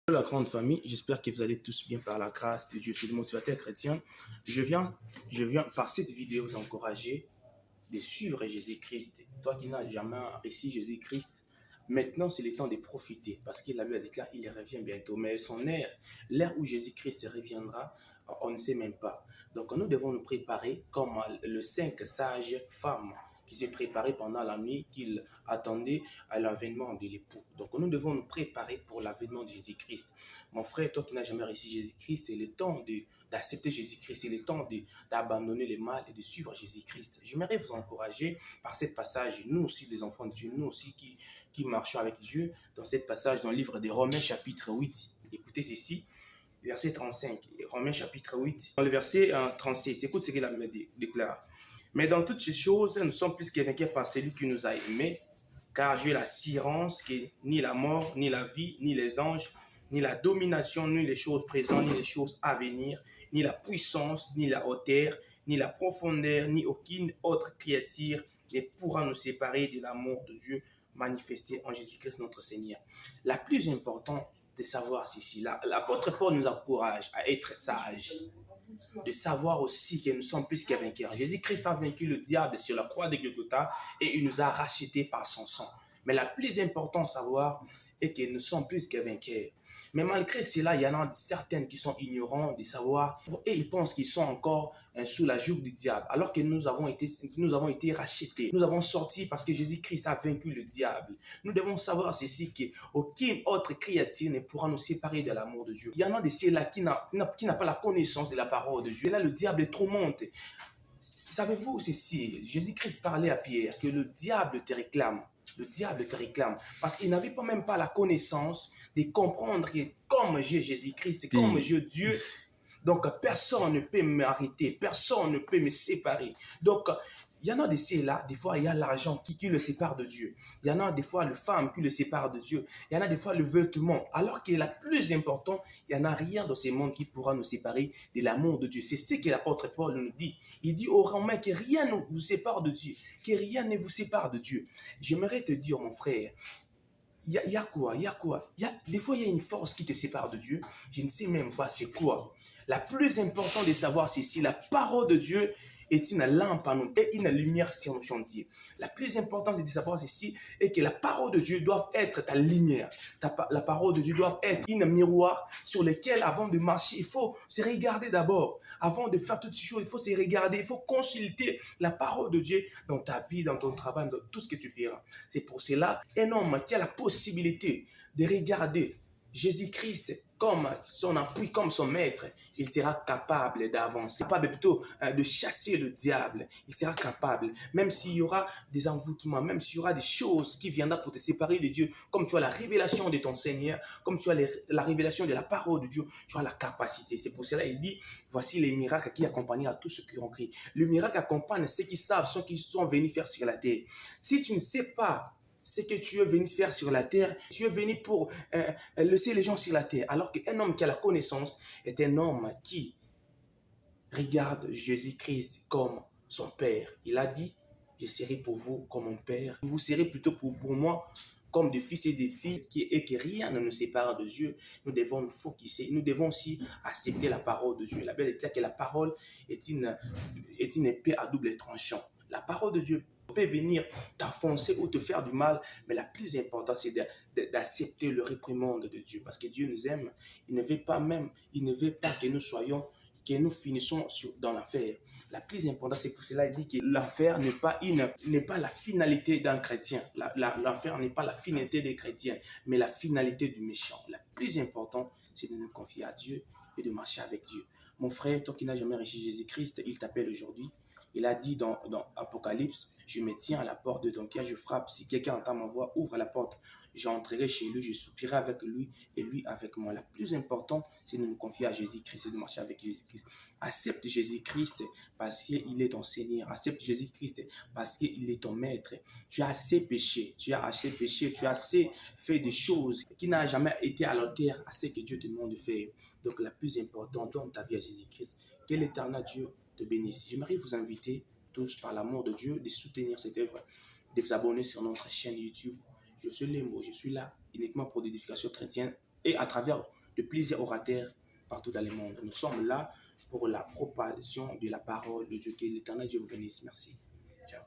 La grande famille, j'espère que vous allez tous bien par la grâce de Dieu. C'est le motivateur chrétien. Je viens par cette vidéo vous encourager de suivre Jésus-Christ. Toi qui n'as jamais réussi Jésus-Christ, maintenant c'est le temps de profiter parce qu'il a Bible déclare il revient bientôt. Mais l'ère où Jésus-Christ reviendra, on ne sait même pas. Donc nous devons nous préparer comme le 5 sages femmes qui s'est préparé pendant la nuit, qu'il attendait à l'avènement de l'époux. Donc nous devons nous préparer pour l'avènement de Jésus-Christ. Mon frère, toi qui n'as jamais réussi Jésus-Christ, c'est le temps d'accepter Jésus-Christ, c'est le temps d'abandonner le mal et de suivre Jésus-Christ. J'aimerais vous encourager par ce passage, nous aussi les enfants de Dieu, nous aussi qui marchons avec Dieu, dans ce passage dans le livre des Romains chapitre 8. Écoutez ceci, verset 35, Romains chapitre 8, dans le verset 37, écoute ce que la Bible déclare. Mais dans toutes ces choses, nous sommes plus que vainqueurs par celui qui nous a aimés, car j'ai l'assurance que ni la mort, ni la vie, ni les anges, ni la domination, ni les choses présentes, ni les choses à venir, ni la puissance, ni la hauteur, ni la profondeur, ni aucune autre créature ne pourra nous séparer de l'amour de Dieu manifesté en Jésus-Christ notre Seigneur. La plus importante de savoir ceci, l'apôtre Paul nous encourage à être sages, de savoir aussi que nous sommes plus que vainqueurs. Jésus-Christ a vaincu le diable sur la croix de Golgotha et il nous a rachetés par son sang. Mais la plus importante à savoir est que nous sommes plus que vainqueurs. Mais malgré cela, il y en a certaines qui sont ignorants de savoir et ils pensent qu'ils sont encore sous la joug du diable, alors que nous avons été rachetés. Nous avons sorti parce que Jésus-Christ a vaincu le diable. Nous devons savoir ceci, qu'aucune autre créature ne pourra nous séparer de l'amour de Dieu. Il y en a de ceux-là qui n'a pas la connaissance de la parole de Dieu. Et là, le diable tourmente. Savez-vous ceci? Jésus-Christ parlait à Pierre que le diable te réclame. Le diable te réclame parce qu'il n'avait même pas la connaissance de comprendre que comme j'ai Jésus-Christ, comme j'ai Dieu, donc personne ne peut m'arrêter, personne ne peut me séparer. Donc il y en a de ceux-là, des fois il y a l'argent qui le sépare de Dieu. Il y en a des fois le femme qui le sépare de Dieu. Il y en a des fois le vêtement. Alors que la plus importante, il n'y en a rien dans ce monde qui pourra nous séparer de l'amour de Dieu. C'est ce que l'apôtre Paul nous dit. Il dit aux Romains que rien ne vous sépare de Dieu, que rien ne vous sépare de Dieu. J'aimerais te dire, mon frère, il y a quoi? Des fois, il y a une force qui te sépare de Dieu. Je ne sais même pas c'est quoi. La plus importante de savoir, c'est si la parole de Dieu est une lampe à nous et une lumière sur nos chantiers. La plus importante de savoir ceci est que la parole de Dieu doit être ta lumière. La parole de Dieu doit être une miroir sur lequel, avant de marcher, il faut se regarder d'abord. Avant de faire toutes ces choses, il faut se regarder, il faut consulter la parole de Dieu dans ta vie, dans ton travail, dans tout ce que tu feras. C'est pour cela, un homme qui a la possibilité de regarder Jésus-Christ comme son appui, comme son maître, il sera capable d'avancer, capable plutôt de chasser le diable. Il sera capable, même s'il y aura des envoûtements, même s'il y aura des choses qui viendront pour te séparer de Dieu, comme tu as la révélation de ton Seigneur, comme tu as la révélation de la parole de Dieu, tu as la capacité. C'est pour cela qu'il dit, voici les miracles qui accompagnent à tous ceux qui ont crié. Le miracle accompagne ceux qui savent, ceux qui sont venus faire sur la terre. Si tu ne sais pas ce que tu es venu faire sur la terre, tu es venu pour laisser les gens sur la terre. Alors qu'un homme qui a la connaissance est un homme qui regarde Jésus-Christ comme son Père. Il a dit, je serai pour vous comme un Père. Vous serez plutôt pour moi comme des fils et des filles et que rien ne nous sépare de Dieu. Nous devons nous focusser. Nous devons aussi accepter la parole de Dieu. La Bible dit que la parole est une épée à double tranchant. La parole de Dieu peut venir t'enfoncer ou te faire du mal, mais la plus importante, c'est d'accepter le réprimande de Dieu. Parce que Dieu nous aime. Il ne veut pas que nous finissons dans l'enfer. La plus importante, c'est pour cela qu'il dit que l'enfer n'est pas la finalité d'un chrétien. L'enfer n'est pas la finalité des chrétiens, mais la finalité du méchant. La plus importante, c'est de nous confier à Dieu et de marcher avec Dieu. Mon frère, toi qui n'as jamais reçu Jésus-Christ, il t'appelle aujourd'hui. Il a dit dans Apocalypse, je me tiens à la porte de ton cœur, je frappe. Si quelqu'un entend ma voix, ouvre la porte. J'entrerai chez lui, je soupirai avec lui et lui avec moi. La plus importante, c'est de nous confier à Jésus-Christ et de marcher avec Jésus-Christ. Accepte Jésus-Christ parce qu'il est ton Seigneur. Accepte Jésus-Christ parce qu'il est ton Maître. Tu as assez péché, tu as assez fait des choses qui n'ont jamais été à la terre à ce que Dieu te demande de faire. Donc la plus importante, donne ta vie à Jésus-Christ. Que l'éternel Dieu te bénisse. J'aimerais vous inviter tous par l'amour de Dieu de soutenir cette œuvre, de vous abonner sur notre chaîne YouTube. Je suis Lembo, je suis là uniquement pour l'édification chrétienne et à travers de plusieurs orateurs partout dans le monde. Nous sommes là pour la propagation de la parole de Dieu. Que l'Éternel Dieu vous bénisse. Merci. Ciao.